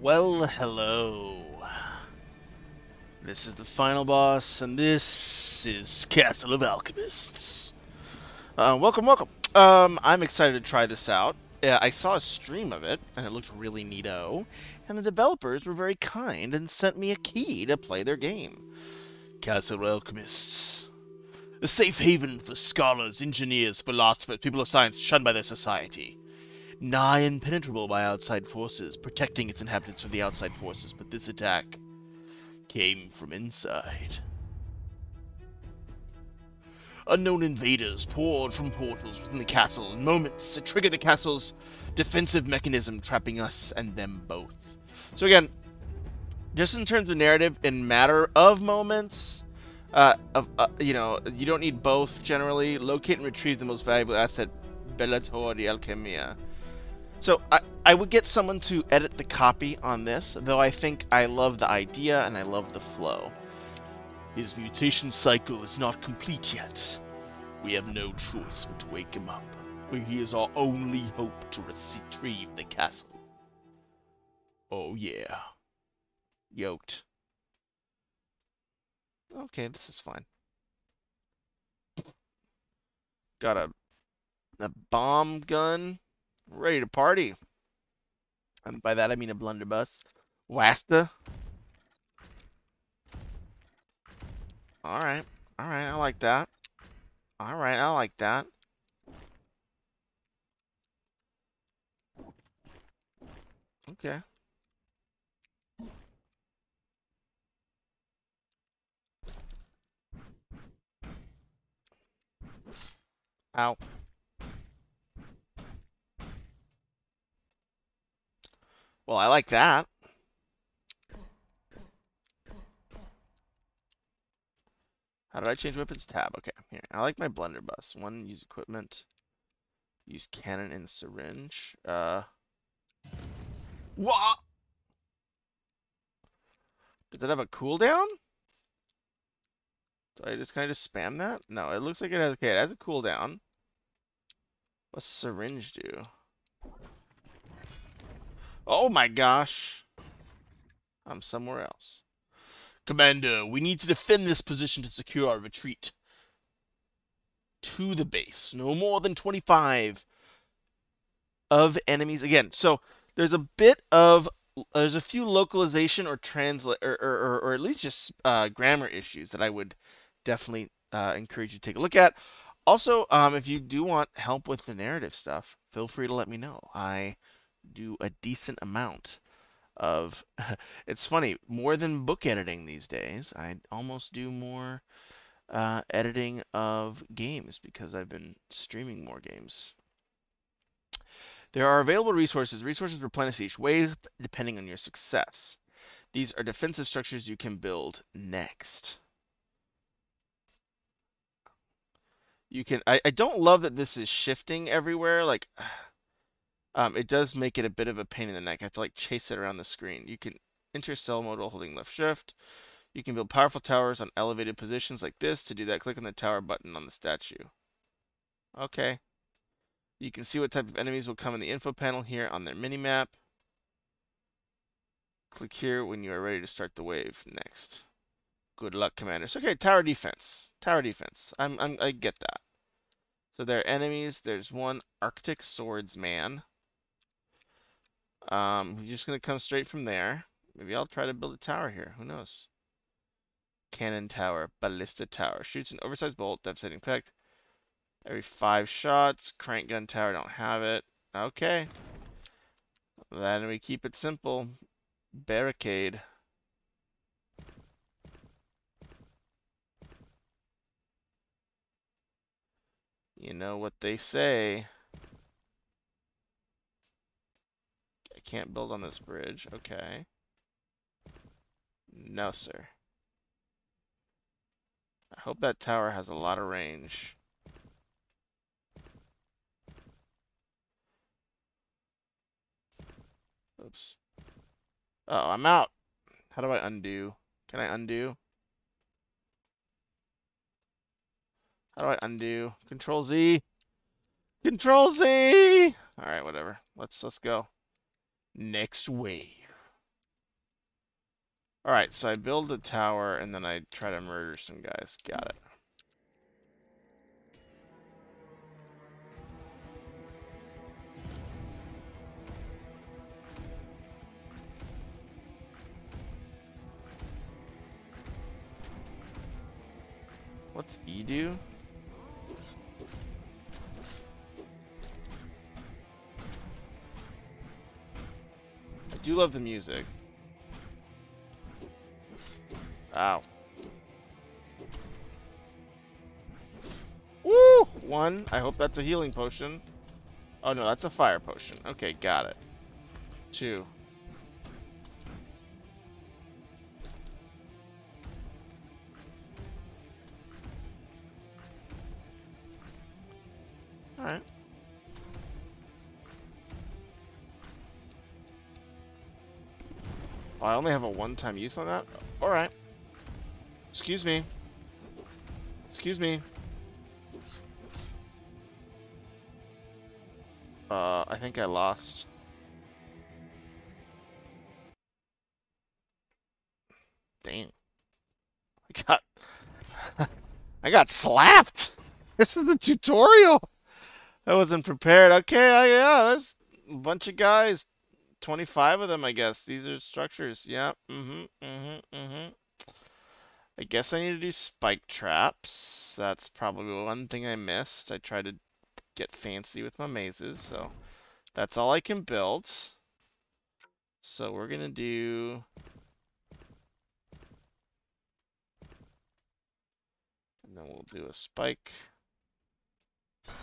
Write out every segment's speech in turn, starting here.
Well, hello. This is the final boss, and this is Castle of Alchemists. Welcome. I'm excited to try this out. I saw a stream of it, and it looked really neato, and the developers were very kind and sent me a key to play their game. Castle of Alchemists. A safe haven for scholars, engineers, philosophers, people of science shunned by their society. Nigh impenetrable by outside forces, protecting its inhabitants from the outside forces, but this attack came from inside. Unknown invaders poured from portals within the castle in moments to trigger the castle's defensive mechanism, trapping us and them both. So again, just in terms of narrative, in matter of moments, you don't need both generally. Locate and retrieve the most valuable asset, Bellator de Alchemia. So I would get someone to edit the copy on this, though I think I love the idea and I love the flow. His mutation cycle is not complete yet. We have no choice but to wake him up, for he is our only hope to retrieve the castle. Oh yeah. Yoked. Okay, this is fine. Got a bomb gun. Ready to party. And by that I mean a blunderbuss. Wasta. Alright. Alright, I like that. Alright, I like that. Okay. Ow. Well, I like that. How did I change weapons? Tab. Okay, here. I like my blunderbuss. One, use equipment. Use cannon and syringe. What? Does it have a cooldown? Can I just spam that? No, it looks like it has. Okay, it has a cooldown. What's syringe do? Oh my gosh. I'm somewhere else. Commander, we need to defend this position to secure our retreat to the base. No more than 25 of enemies. Again, so there's a bit of there's a few localization or translate or at least just grammar issues that I would definitely encourage you to take a look at. Also, if you do want help with the narrative stuff, feel free to let me know. I do a decent amount of it's funny, more than book editing these days. I almost do more editing of games because I've been streaming more games. There are available resources. Resources replenish each wave depending on your success. These are defensive structures you can build next. You can. I don't love that this is shifting everywhere. Like, it does make it a bit of a pain in the neck. I have to like chase it around the screen. You can enter cell mode while holding left shift. You can build powerful towers on elevated positions like this. To do that, click on the tower button on the statue. Okay. You can see what type of enemies will come in the info panel here on their minimap. Click here when you are ready to start the wave. Next. Good luck, commanders. Okay, tower defense. Tower defense. I get that. So there are enemies. There's one Arctic swordsman. You're just gonna come straight from there. Maybe I'll try to build a tower here. Who knows? Cannon tower, ballista tower. Shoots an oversized bolt, devastating effect. Every 5 shots. Crank gun tower, don't have it. Okay. Then we keep it simple. Barricade. You know what they say. I can't build on this bridge. Okay. No, sir. I hope that tower has a lot of range. Oops. Oh, I'm out. How do I undo? Can I undo? How do I undo? Control Z. Control Z. All right, whatever. Let's go. Next wave. Alright, so I build a tower and then I try to murder some guys. Got it. What's E do? I do love the music. Ow. Woo! 1. I hope that's a healing potion. Oh no, that's a fire potion. Okay, got it. 2. Alright. Oh, I only have a one-time use on that? Alright. Excuse me. Excuse me. I think I lost. Damn. I got... I got slapped! This is the tutorial! I wasn't prepared. Okay, yeah, there's a bunch of guys. 25 of them, I guess. These are structures. Yeah. I guess I need to do spike traps. That's probably one thing I missed. I tried to get fancy with my mazes, so that's all I can build. So we're gonna do... And then we'll do a spike. And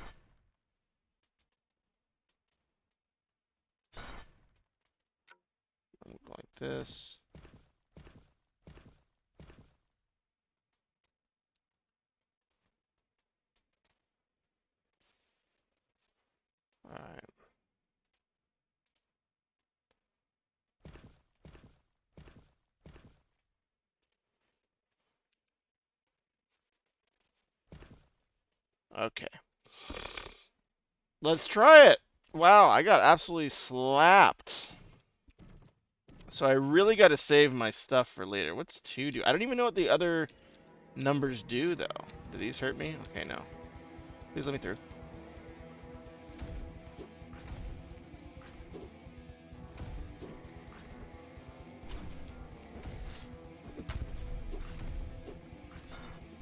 we'll go like this. Alright. Okay. Let's try it! Wow, I got absolutely slapped. So I really got to save my stuff for later. What's 2 do? I don't even know what the other numbers do, though. Do these hurt me? Okay, no. Please let me through.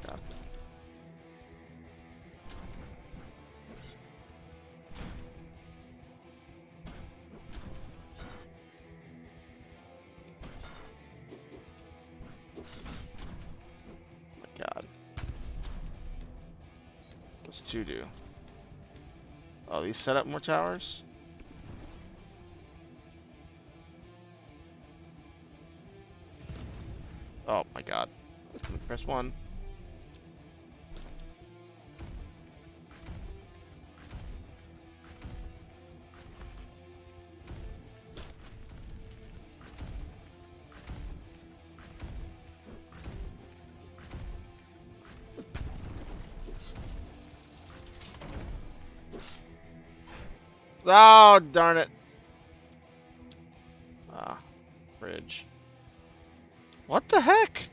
God. My God. What's 2 do? Oh, these set up more towers? Oh my God. Press 1. Oh, darn it. Ah, bridge. What the heck?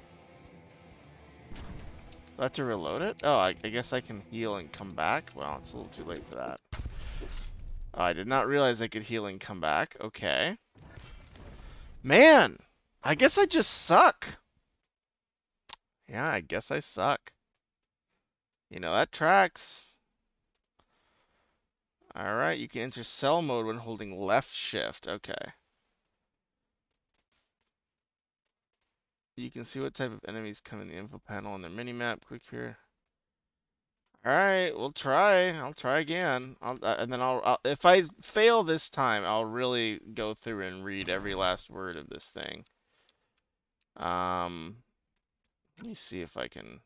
Do I have to reload it? Oh, I guess I can heal and come back? Well, it's a little too late for that. Oh, I did not realize I could heal and come back. Okay. Man! I guess I just suck. Yeah, I guess I suck. You know, that tracks. Alright, you can enter cell mode when holding left shift. Okay. You can see what type of enemies come in the info panel on the minimap. Click here. Alright, we'll try. I'll try again. And then if I fail this time, I'll really go through and read every last word of this thing. Let me see if I can...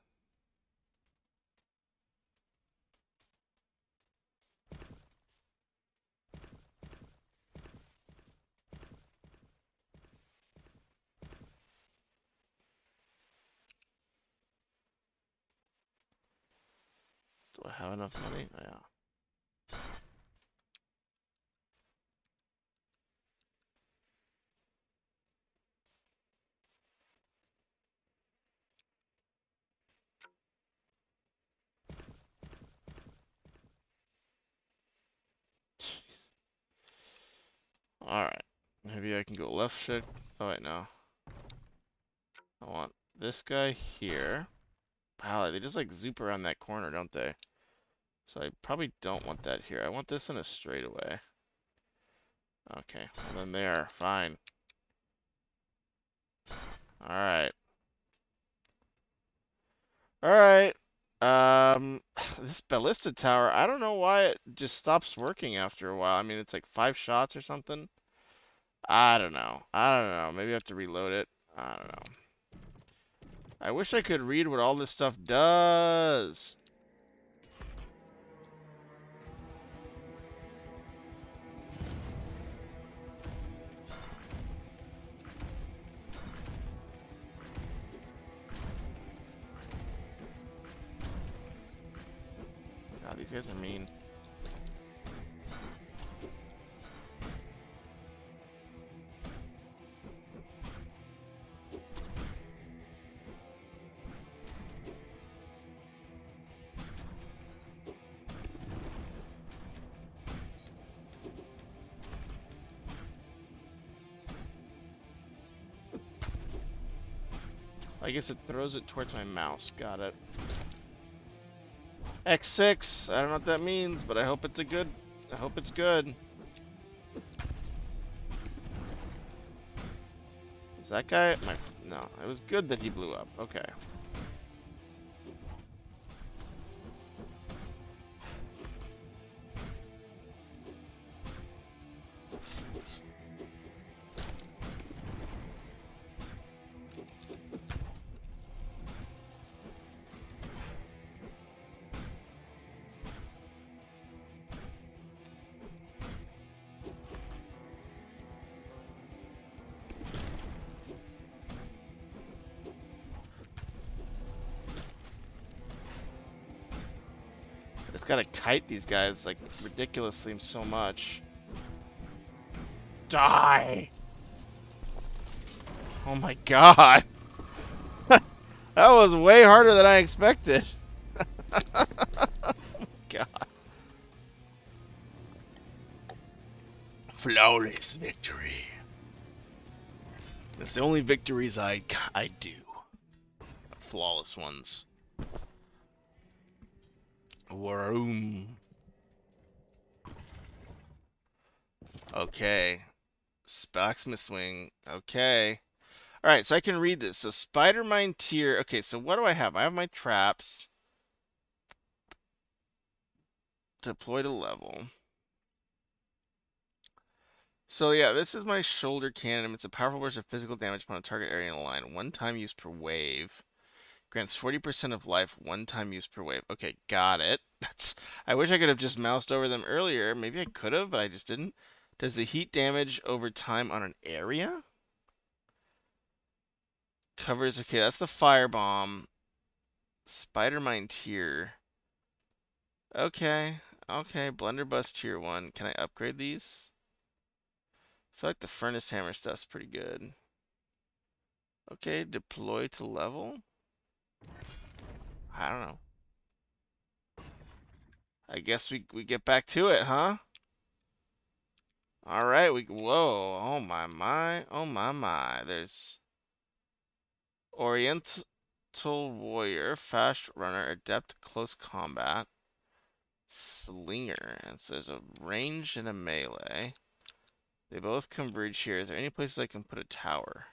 Do I have enough money? Oh, yeah. Alright. Maybe I can go left shift. Oh, wait, no. I want this guy here. Wow, they just like zoop around that corner, don't they? So I probably don't want that here. I want this in a straightaway. Okay, well then there. Fine. Alright. Alright. This ballista tower, I don't know why it just stops working after a while. I mean, it's like 5 shots or something. I don't know. I don't know. Maybe I have to reload it. I don't know. I wish I could read what all this stuff does. God, these guys are mean. I guess it throws it towards my mouse. Got it. X6. I don't know what that means, but I hope it's a good. I hope it's good. Is that guy? No. It was good that he blew up. Okay. It's gotta kite these guys like ridiculously so much. Die! Oh my god! That was way harder than I expected. Oh my god. Flawless victory. That's the only victories I do. Flawless ones. Waroom. Okay. Blacksmith swing. Okay. Alright, so I can read this. So spider mine tier. Okay, so what do I have? I have my traps. Deploy to level. So yeah, this is my shoulder cannon. It's a powerful burst of physical damage upon a target area in a line. One time use per wave. Grants 40% of life, one time use per wave. Okay, got it. I wish I could have just moused over them earlier. Maybe I could have, but I just didn't. Does the heat damage over time on an area? Covers, okay, that's the firebomb. Spider mine tier. Okay, okay, blunderbuss tier 1. Can I upgrade these? I feel like the furnace hammer stuff's pretty good. Okay, deploy to level? I don't know. I guess we get back to it, huh? Alright, whoa, oh my, oh my. There's Oriental Warrior, Fast Runner, Adept Close Combat, Slinger, and so there's a range and a melee. They both converge here. Is there any places I can put a tower?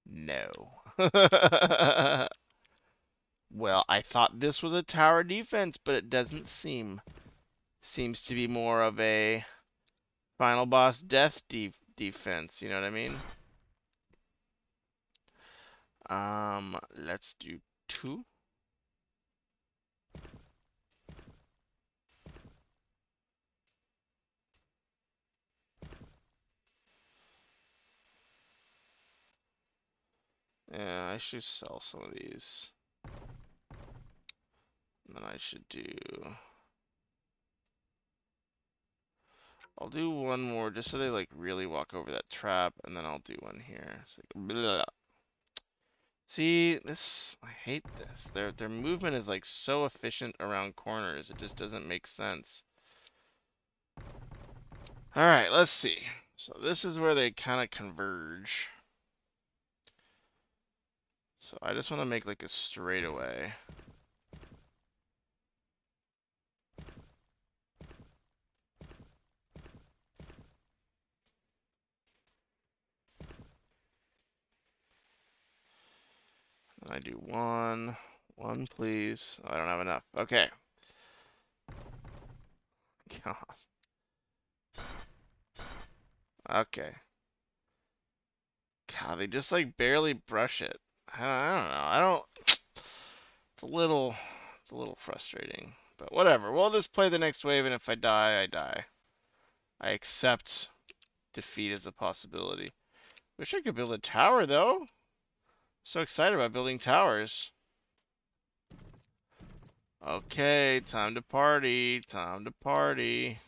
No. Well, I thought this was a tower defense, but it doesn't seem. Seems to be more of a final boss death defense, you know what I mean? Let's do 2. Yeah, I should sell some of these. And then I should do... I'll do one more just so they like really walk over that trap, and then I'll do one here. So, see, this, I hate this. Their movement is like so efficient around corners. It just doesn't make sense. Alright, let's see. So this is where they kind of converge. So I just want to make like a straightaway. And I do one, please. Oh, I don't have enough. Okay. God. Okay. God, they just like barely brush it. I don't know. I don't. It's a little frustrating. But whatever. We'll just play the next wave, and if I die, I die. I accept defeat as a possibility. Wish I could build a tower though. So excited about building towers. Okay, time to party. Time to party.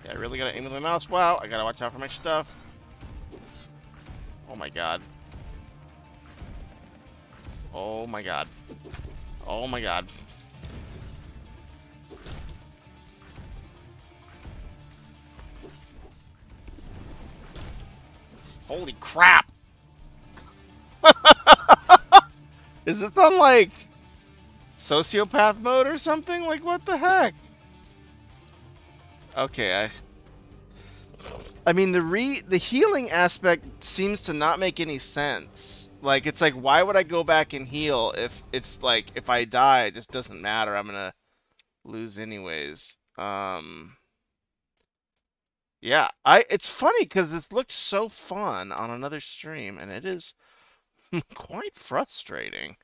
Yeah, I really gotta aim with my mouse. Wow, I gotta watch out for my stuff. Oh my god. Oh my god. Oh my god. Holy crap! Is it on like sociopath mode or something? Like what the heck? Okay, I mean the healing aspect seems to not make any sense. Like it's like why would I go back and heal if it's like if I die it just doesn't matter. I'm gonna lose anyways. Yeah, it's funny because it's looked so fun on another stream and it is quite frustrating.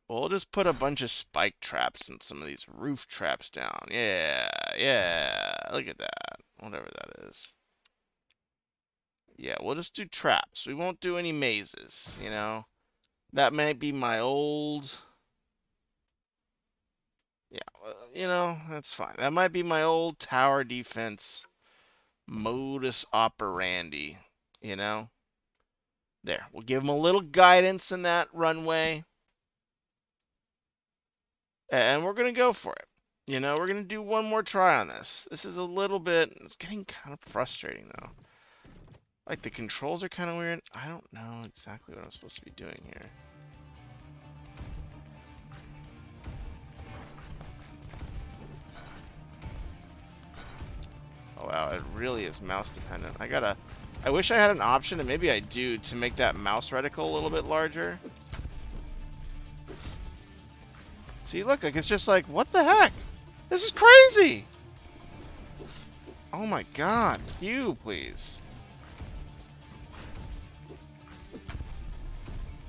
We'll just put a bunch of spike traps and some of these roof traps down. Yeah, yeah. Look at that. Whatever that is. Yeah, we'll just do traps. We won't do any mazes, you know? That might be my old... Yeah, you know, that's fine. That might be my old tower defense modus operandi, you know? There, we'll give them a little guidance in that runway. And we're going to go for it. You know, we're going to do one more try on this. This is a little bit... It's getting kind of frustrating, though. Like, the controls are kind of weird. I don't know exactly what I'm supposed to be doing here. Oh, wow, it really is mouse dependent. I wish I had an option, and maybe I do, to make that mouse reticle a little bit larger. See, look, like, it's just like, what the heck? This is crazy! Oh my god, you, please.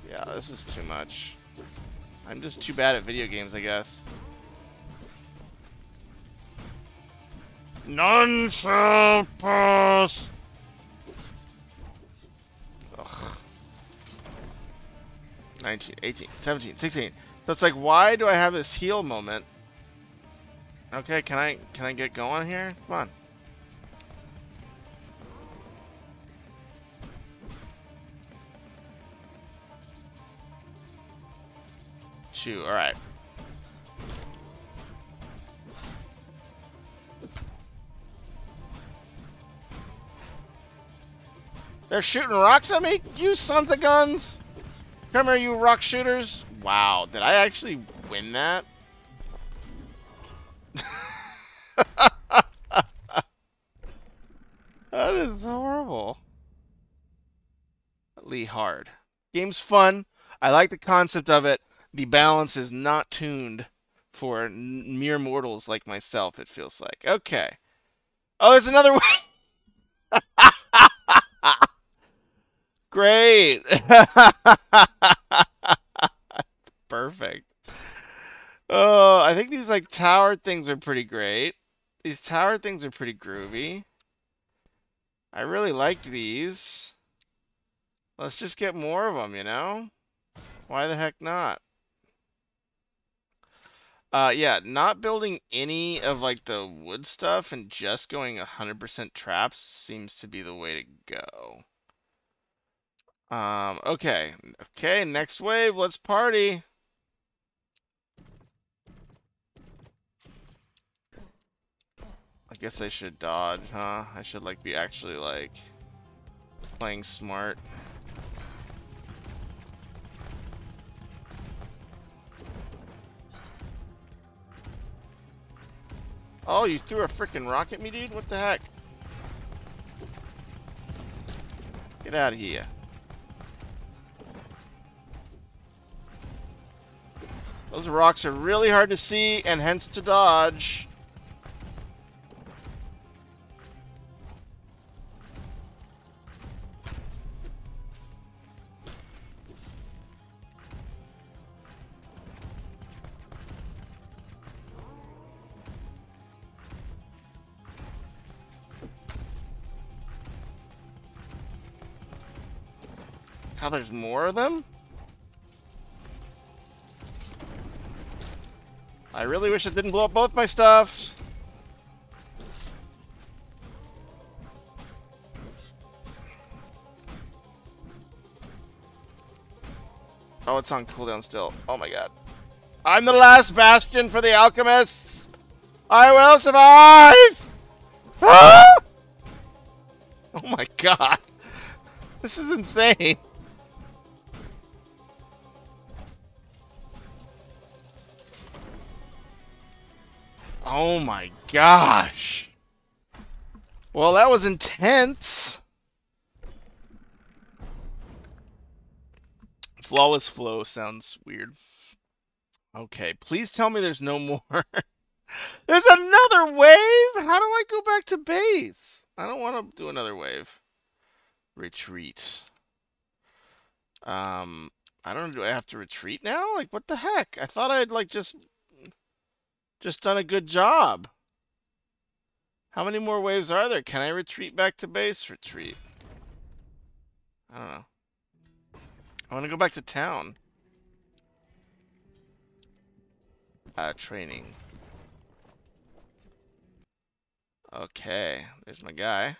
Yeah, this is too much. I'm just too bad at video games, I guess. None shall pass! Ugh. 19, 18, 17, 16. So it's like, why do I have this heal moment? Okay, can I get going here? Come on. Two, alright. They're shooting rocks at me? You sons of guns! Come here, you rock shooters! Wow, did I actually win that? That is horrible. Lee hard. Game's fun. I like the concept of it. The balance is not tuned for mere mortals like myself, it feels like. Okay. Oh, there's another way! Great! Perfect. Oh, I think these like tower things are pretty great. These tower things are pretty groovy. I really liked these. Let's just get more of them, you know? Why the heck not? Yeah, not building any of like the wood stuff and just going 100% traps seems to be the way to go. Okay. Okay, next wave, let's party. I guess I should dodge, huh? I should, like, be actually, like, playing smart. Oh, you threw a freaking rock at me, dude? What the heck? Get out of here. Those rocks are really hard to see and hence to dodge. How there's more of them? I really wish it didn't blow up both my stuffs. Oh, it's on cooldown still. Oh my god. I'm the last bastion for the Alchemists! I will survive! Ah! Oh my god. This is insane. Oh my gosh. Well, that was intense. Flawless flow sounds weird. Okay, please tell me there's no more. There's another wave? How do I go back to base? I don't want to do another wave. Retreat. I don't know, do I have to retreat now? Like, what the heck? I thought I'd, like, just done a good job. How many more waves are there? Can I retreat back to base? Retreat. I don't know. I want to go back to town. Training. Okay, there's my guy.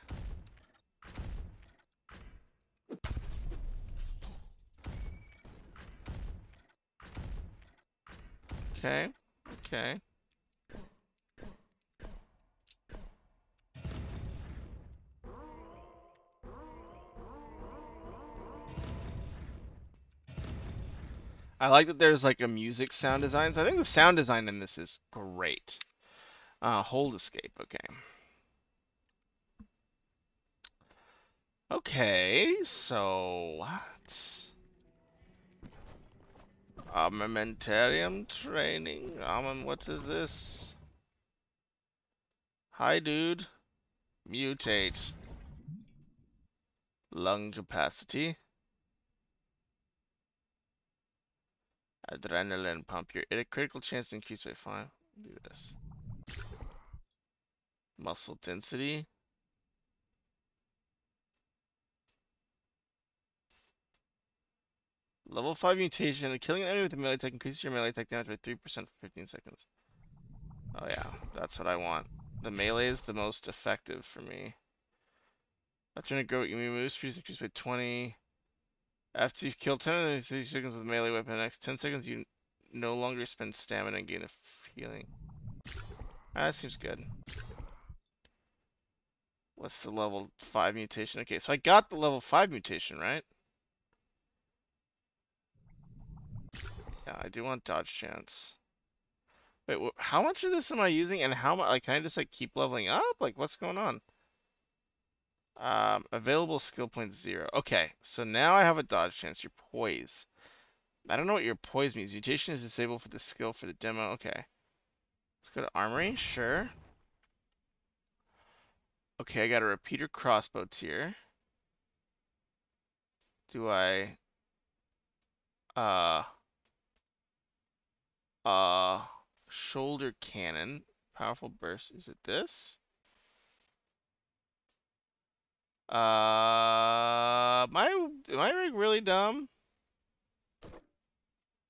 Okay, okay. I like that there's like a music sound design. So I think the sound design in this is great. Hold escape, okay. Okay, so what? Armamentarium training. What is this? Hi, dude. Mutate. Lung capacity. Adrenaline pump. Your critical chance to increase by 5. Do this. Muscle density. Level 5 mutation. Killing an enemy with a melee attack increases your melee attack damage by 3% for 15 seconds. Oh yeah, that's what I want. The melee is the most effective for me. After an grow enemy moves, speed increased by 20. After you've killed 10 enemies 60 seconds with a melee weapon, the next 10 seconds you no longer spend stamina and gain a healing. That seems good. What's the level 5 mutation? Okay, so I got the level 5 mutation, right? Yeah, I do want dodge chance. Wait, how much of this am I using, and how much? Like, can I just like keep leveling up? Like, what's going on? Available skill points 0. Okay, so now I have a dodge chance. Your poise. I don't know what your poise means. Mutation is disabled for the skill for the demo. Okay. Let's go to armory. Sure. Okay, I got a repeater crossbow tier. Do I uh shoulder cannon, powerful burst. Is it this? Am I rig really dumb?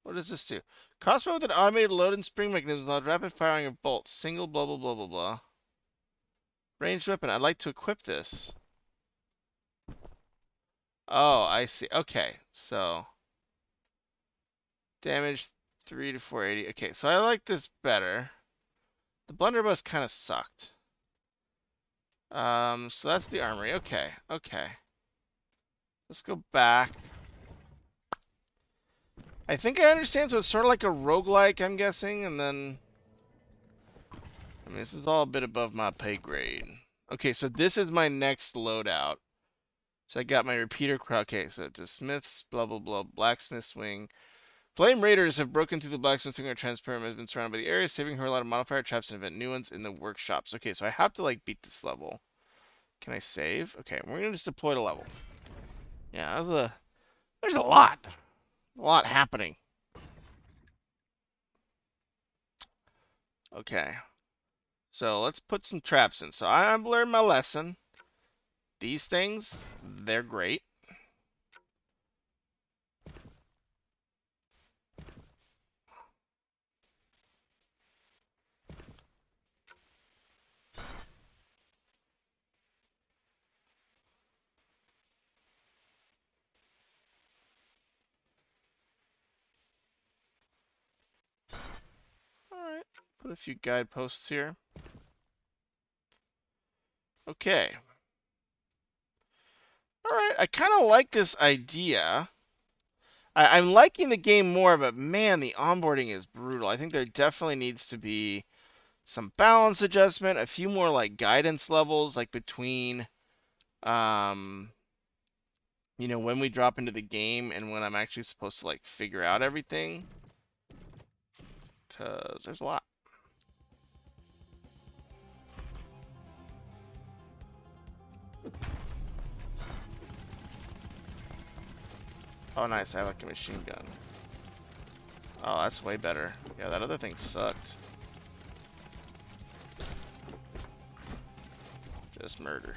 What does this do? Crossbow with an automated load and spring mechanism allowed rapid firing of bolts. Single blah blah blah blah blah. Ranged weapon. I'd like to equip this. Oh, I see. Okay, so damage 3 to 480. Okay, so I like this better. The blunderbuss kind of sucked. So that's the armory. Okay, okay. Let's go back. I think I understand. So it's sort of like a roguelike, I'm guessing, and then I mean, this is all a bit above my pay grade. Okay, so this is my next loadout. So I got my repeater crowd. Okay, so it's a smith's, blah, blah, blah, blacksmith's wing. Flame raiders have broken through the blacksmith's wing, are transparent, have been surrounded by the area, saving her a lot of modifier traps and invent new ones in the workshops. Okay, so I have to, like, beat this level. Can I save? Okay, we're gonna just deploy the level. Yeah, there's a lot. A lot happening. Okay. So let's put some traps in. So I've learned my lesson. These things, they're great. Alright, put a few guideposts here. Okay. Alright, I kind of like this idea. I'm liking the game more, but man, the onboarding is brutal. I think there definitely needs to be some balance adjustment, a few more like guidance levels, like between, you know, when we drop into the game and when I'm actually supposed to like figure out everything. Because there's a lot. Oh, nice. I have like a machine gun. Oh, that's way better. Yeah, that other thing sucked. Just murder.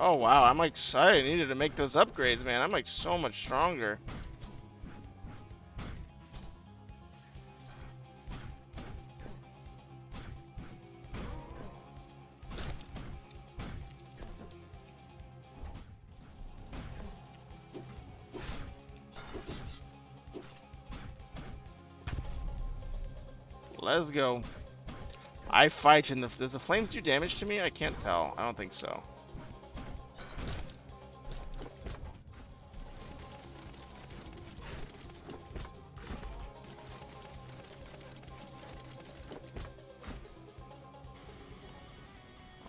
Oh, wow. I'm like, I needed to make those upgrades, man. I'm like so much stronger. Let's go. I fight in the... Does the flames do damage to me? I can't tell. I don't think so.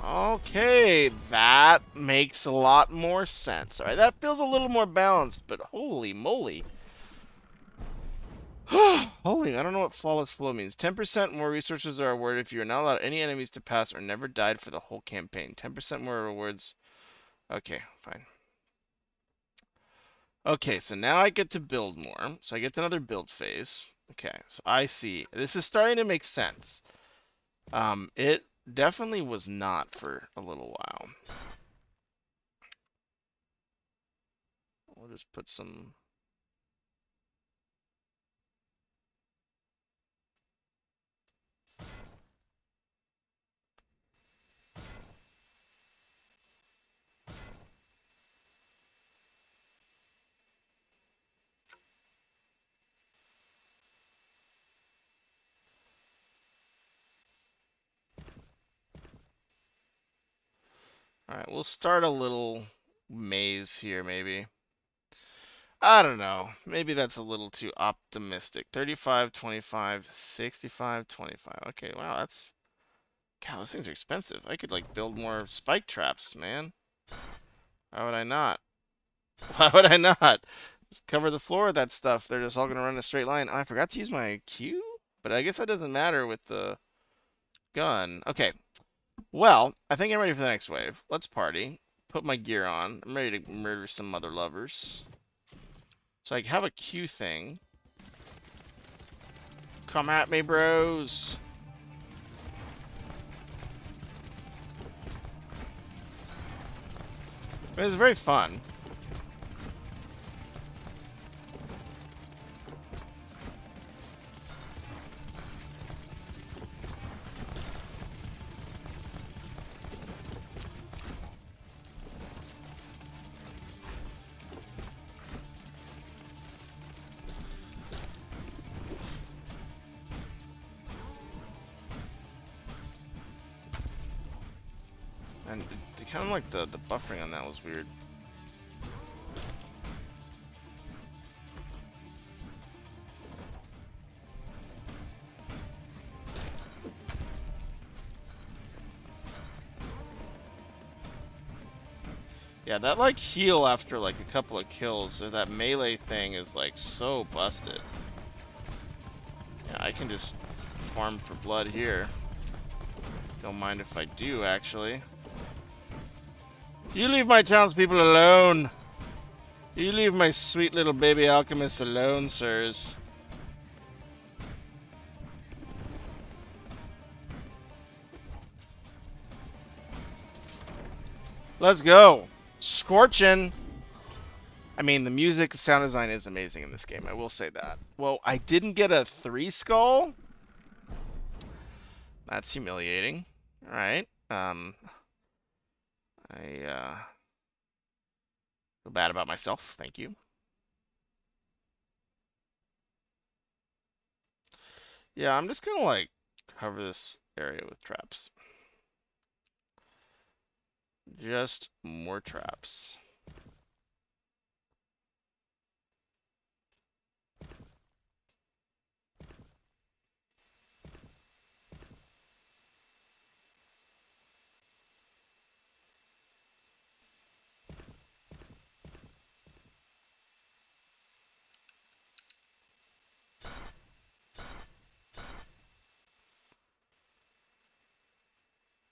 Okay, that makes a lot more sense. Alright, that feels a little more balanced, but holy moly. Holy, I don't know what flawless flow means. 10% more resources are awarded if you are not allowed any enemies to pass or never died for the whole campaign. 10% more rewards. Okay, fine. Okay, so now I get to build more. So I get to another build phase. Okay, so I see. This is starting to make sense. It definitely was not for a little while. We'll just put some... Alright, we'll start a little maze here, maybe. I don't know. Maybe that's a little too optimistic. 35, 25, 65, 25. Okay, wow, that's... God, those things are expensive. I could, like, build more spike traps, man. Why would I not? Why would I not? Just cover the floor with that stuff. They're just all going to run in a straight line. Oh, I forgot to use my Q? But I guess that doesn't matter with the gun. Okay. Well, I think I'm ready for the next wave. Let's party. Put my gear on. I'm ready to murder some mother lovers. So I have a Q thing. Come at me, bros. It was very fun. And kind of like the buffering on that was weird. Yeah, that like heal after like a couple of kills, or that melee thing is like so busted. Yeah, I can just farm for blood here. Don't mind if I do, actually. You leave my townspeople alone! You leave my sweet little baby alchemists alone, sirs. Let's go! Scorchin'! I mean, the music, sound design is amazing in this game, I will say that. Well, I didn't get a 3 skull? That's humiliating. Alright, I feel bad about myself, thank you. Yeah, I'm just gonna like cover this area with traps. Just more traps.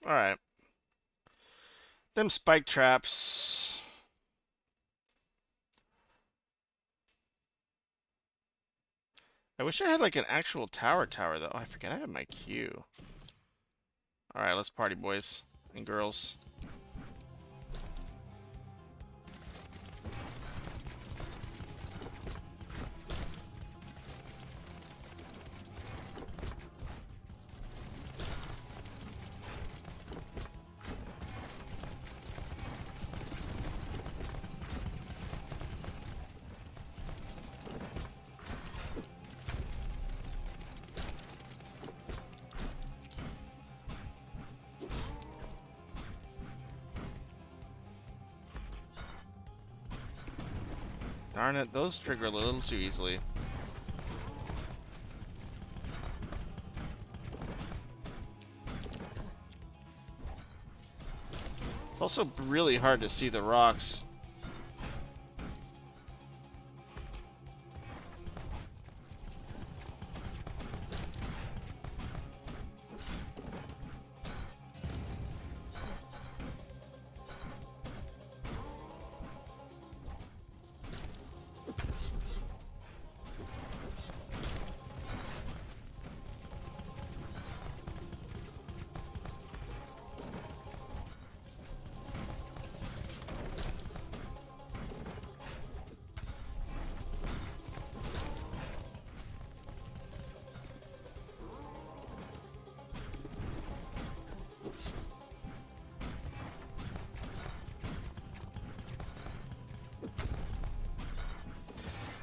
Alright. Them spike traps. I wish I had like an actual tower though. Oh, I forget I have my Q. Alright, let's party, boys and girls. Darn it, those trigger a little too easily. It's also really hard to see the rocks.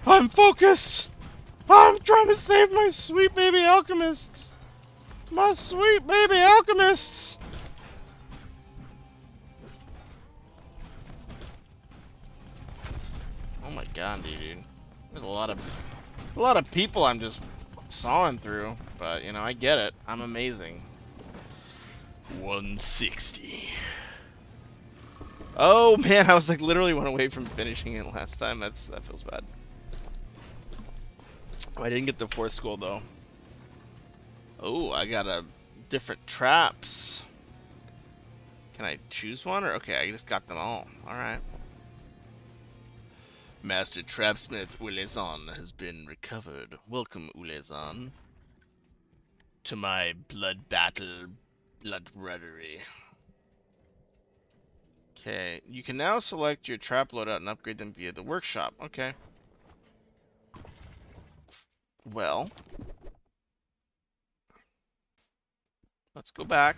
I'm focused! I'm trying to save my sweet baby alchemists! My sweet baby alchemists! Oh my god, dude. There's a lot of people I'm just sawing through, but you know, I get it. I'm amazing. 160. Oh man, I was like literally 1 away from finishing it last time. That feels bad. Oh, I didn't get the 4th skull though. Oh, I got a different traps. Can I choose one or okay? I just got them all. All right. Master Trapsmith Ulezan has been recovered. Welcome, Ulezan, to my blood ruddery. Okay, you can now select your trap loadout and upgrade them via the workshop. Okay. Well, let's go back.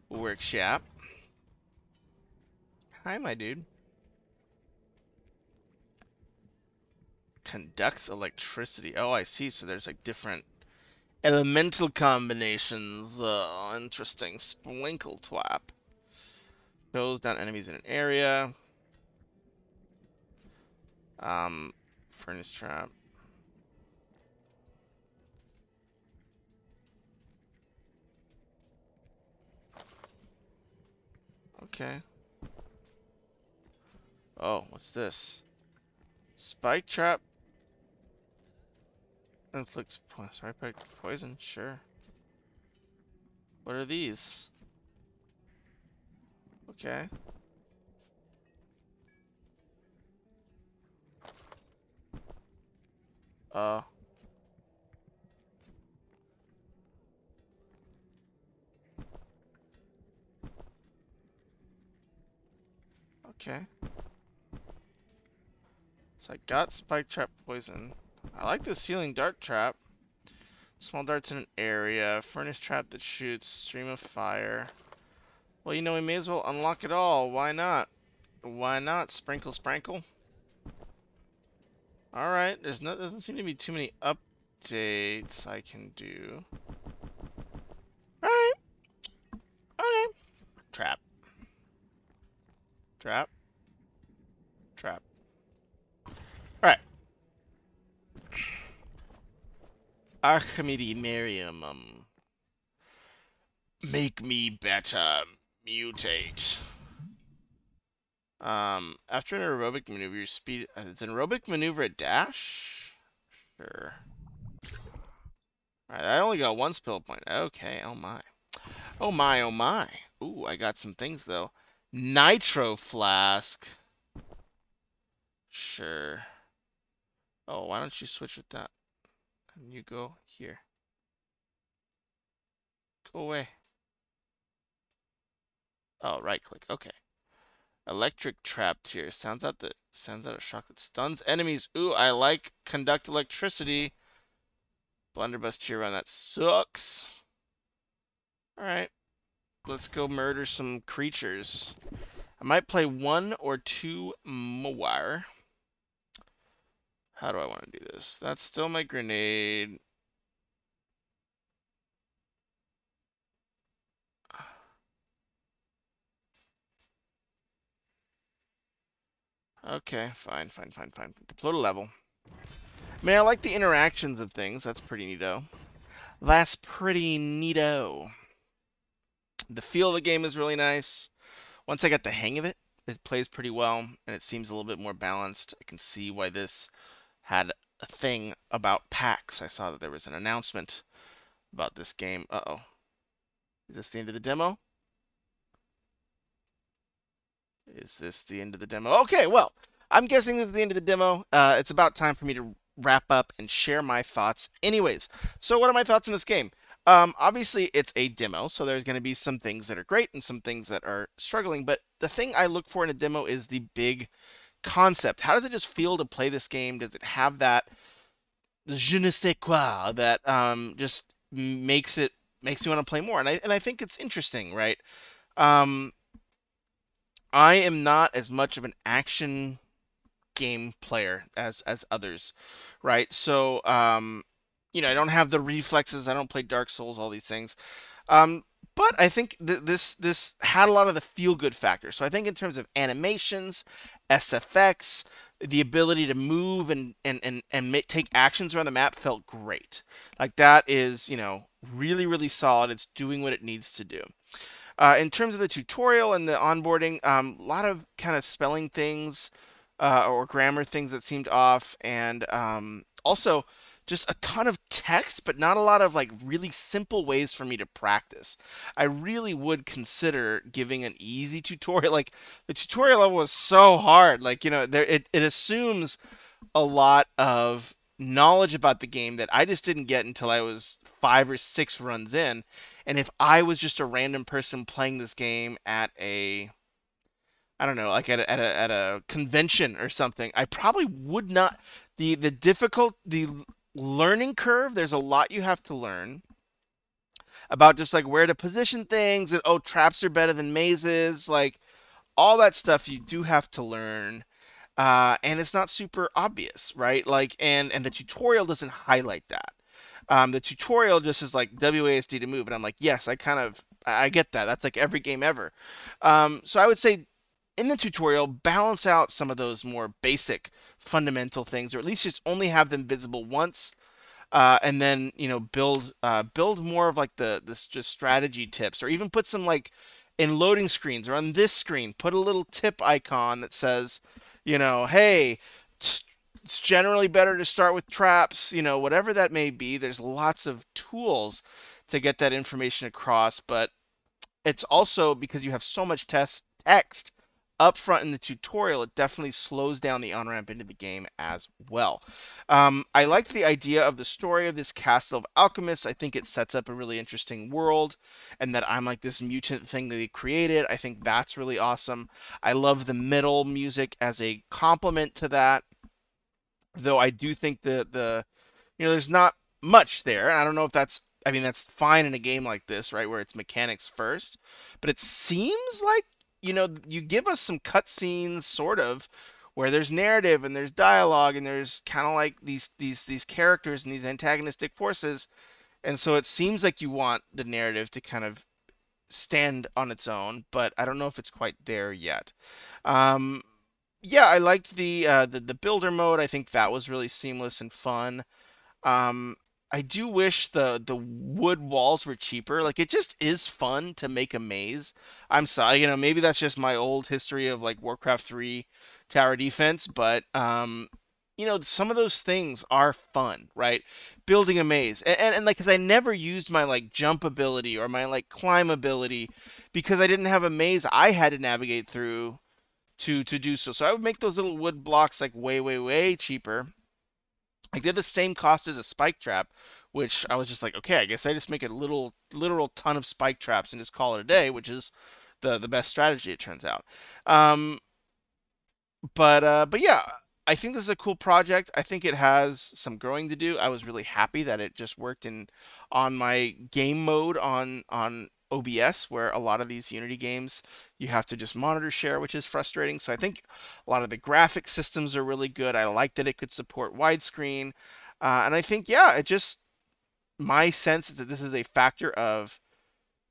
Workshop. Hi, my dude. Conducts electricity. Oh, I see. So there's like different elemental combinations. Interesting. Sprinkle twap. Goes down enemies in an area. Furnace trap. Okay. Oh, what's this? Spike trap. Inflicts poison. Sure. What are these? Okay. Uh. Okay. So I got spike trap poison. I like this healing dart trap. Small darts in an area. Furnace trap that shoots. Stream of fire. Well, you know, we may as well unlock it all. Why not? Why not? Sprinkle, sprinkle. Alright, doesn't seem to be too many updates I can do. Alright. Okay. Trap. Trap. Trap. Alright. Archimedes Miriam. Make me better. Mutate. After an aerobic maneuver, your speed. Is an aerobic maneuver a dash? Sure. Alright, I only got one spill point. Okay, oh my. Oh my, oh my. Ooh, I got some things though. Nitro flask. Sure. Oh, why don't you switch with that? And you go here. Go away. Oh, right click. Okay. Electric trap tier. Sounds out a shock that stuns enemies. Ooh, I like conduct electricity. Blunderbuss tier run. That sucks. Alright. Let's go murder some creatures. I might play one or two more. How do I want to do this? That's still my grenade. Okay, fine. Deploy to level. I mean, I like the interactions of things. That's pretty neato. That's pretty neato. The feel of the game is really nice. Once I got the hang of it, it plays pretty well, and it seems a little bit more balanced. I can see why this had a thing about packs. I saw that there was an announcement about this game. Uh-oh. Is this the end of the demo? Is this the end of the demo? Okay, well, I'm guessing this is the end of the demo. It's about time for me to wrap up and share my thoughts. Anyways, so what are my thoughts on this game? Obviously, it's a demo, so there's going to be some things that are great and some things that are struggling. But the thing I look for in a demo is the big concept. How does it just feel to play this game? Does it have that je ne sais quoi that just makes me want to play more? And I think it's interesting, right? I am not as much of an action game player as others, right? So I don't have the reflexes. I don't play Dark Souls, all these things. But I think this had a lot of the feel good factor. So I think in terms of animations, SFX, the ability to move and take actions around the map felt great. Like that is, really solid. It's doing what it needs to do. In terms of the tutorial and the onboarding, a lot of kind of spelling things or grammar things that seemed off, and also just a ton of text, but not a lot of like really simple ways for me to practice. I really would consider giving an easy tutorial. Like the tutorial level was so hard. Like it assumes a lot of knowledge about the game that I just didn't get until I was 5 or 6 runs in. And if I was just a random person playing this game at a, I don't know, like at a convention or something, I probably would not. The learning curve. There's a lot you have to learn about just like where to position things, and oh, traps are better than mazes, like all that stuff you do have to learn. And it's not super obvious, right? Like, and the tutorial doesn't highlight that. The tutorial just is like WASD to move, and I'm like, yes, I get that. That's like every game ever. So I would say in the tutorial, balance out some of those more basic, fundamental things, or at least just only have them visible once, and then build more of like this just strategy tips, or even put some like in loading screens or on this screen, put a little tip icon that says, hey, it's generally better to start with traps, whatever that may be. There's lots of tools to get that information across, but it's also because you have so much text up front in the tutorial, it definitely slows down the on-ramp into the game as well. I liked the idea of the story of this castle of alchemists. I think it sets up a really interesting world, and that I'm like this mutant thing that they created. I think that's really awesome. I love the middle music as a complement to that, though I do think there's not much there. I don't know if that's fine in a game like this, right, where it's mechanics first. But it seems like, you give us some cutscenes, sort of, where there's narrative and there's dialogue and there's kind of like these characters and these antagonistic forces. And so it seems like you want the narrative to kind of stand on its own, but I don't know if it's quite there yet. Um, yeah, I liked the builder mode. I think that was really seamless and fun. Um, I do wish the wood walls were cheaper. Like, it just is fun to make a maze. I'm sorry, maybe that's just my old history of like Warcraft 3 tower defense, but some of those things are fun, right? Building a maze. And like, cuz I never used my like jump ability or my like climb ability because I didn't have a maze I had to navigate through to do so. So I would make those little wood blocks like way, way, way cheaper. I did the same cost as a spike trap, which I was just like, okay, I guess I just make a literal ton of spike traps and just call it a day, which is the best strategy, it turns out. Um, but yeah, I think this is a cool project. I think it has some growing to do. I was really happy that it just worked in on my game mode on OBS, where a lot of these Unity games you have to just monitor share, which is frustrating. So I think a lot of the graphic systems are really good. I like that it could support widescreen, and I think, yeah, my sense is that this is a factor of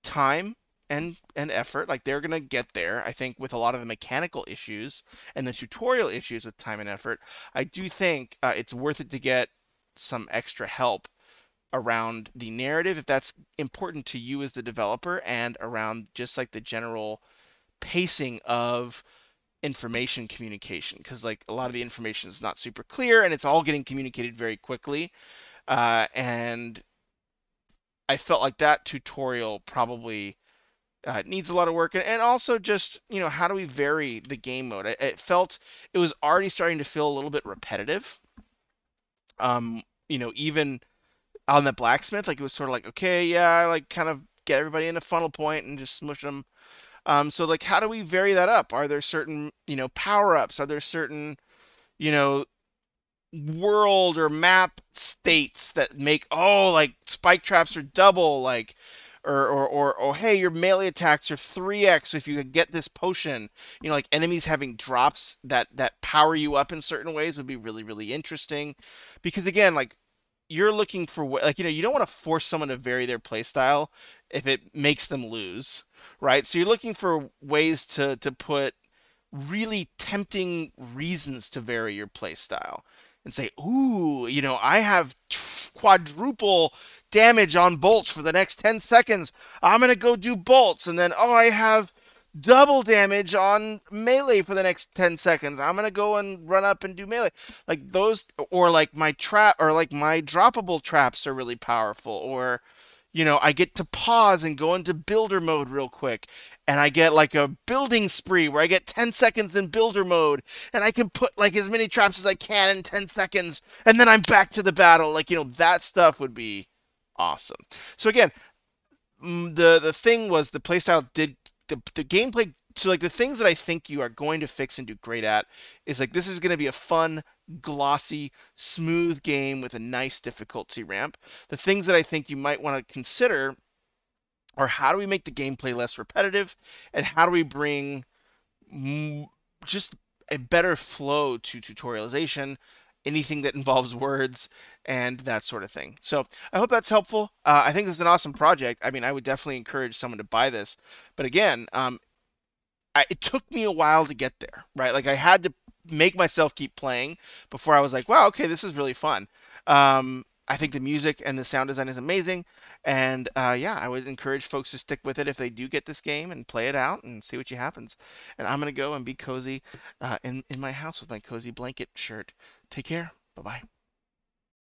time and effort. Like, they're gonna get there. I think with a lot of the mechanical issues and the tutorial issues with time and effort, I do think it's worth it to get some extra help around the narrative if that's important to you as the developer, and around just like the general pacing of information communication, because like a lot of the information is not super clear and it's all getting communicated very quickly, and I felt like that tutorial probably needs a lot of work. And also just, how do we vary the game mode? It felt it was already starting to feel a little bit repetitive. Even on the blacksmith, like, it was sort of like, okay, yeah, I like kind of get everybody in a funnel point and just smush them. So like, how do we vary that up? Are there certain, power ups? Are there certain, you know, world or map states that make, oh, like spike traps are double, like, or hey, your melee attacks are 3x if you could get this potion. Like, enemies having drops that power you up in certain ways would be really, really interesting, because again, like, you're looking for like, you don't want to force someone to vary their playstyle if it makes them lose, right? So you're looking for ways to put really tempting reasons to vary your playstyle and say, ooh, I have quadruple damage on bolts for the next 10 seconds. I'm going to go do bolts. And then, oh, I have double damage on melee for the next 10 seconds. I'm going to go and run up and do melee. Like those, or like my trap, or like my droppable traps are really powerful. Or, I get to pause and go into builder mode real quick, and I get like a building spree where I get 10 seconds in builder mode, and I can put like as many traps as I can in 10 seconds, and then I'm back to the battle. Like, that stuff would be Awesome. So again, the thing was the playstyle did the gameplay. So like the things that I think you are going to fix and do great at is like this is going to be a fun, glossy, smooth game with a nice difficulty ramp. The things that I think you might want to consider are how do we make the gameplay less repetitive, and how do we bring just a better flow to tutorialization, anything that involves words and that sort of thing. So I hope that's helpful. I think this is an awesome project. I mean, I would definitely encourage someone to buy this. But again, it took me a while to get there, right? Like I had to make myself keep playing before I was like, wow, okay, this is really fun. I think the music and the sound design is amazing, and yeah, I would encourage folks to stick with it if they do get this game and play it out and see what happens. And I'm gonna go and be cozy in my house with my cozy blanket shirt. Take care. Bye bye.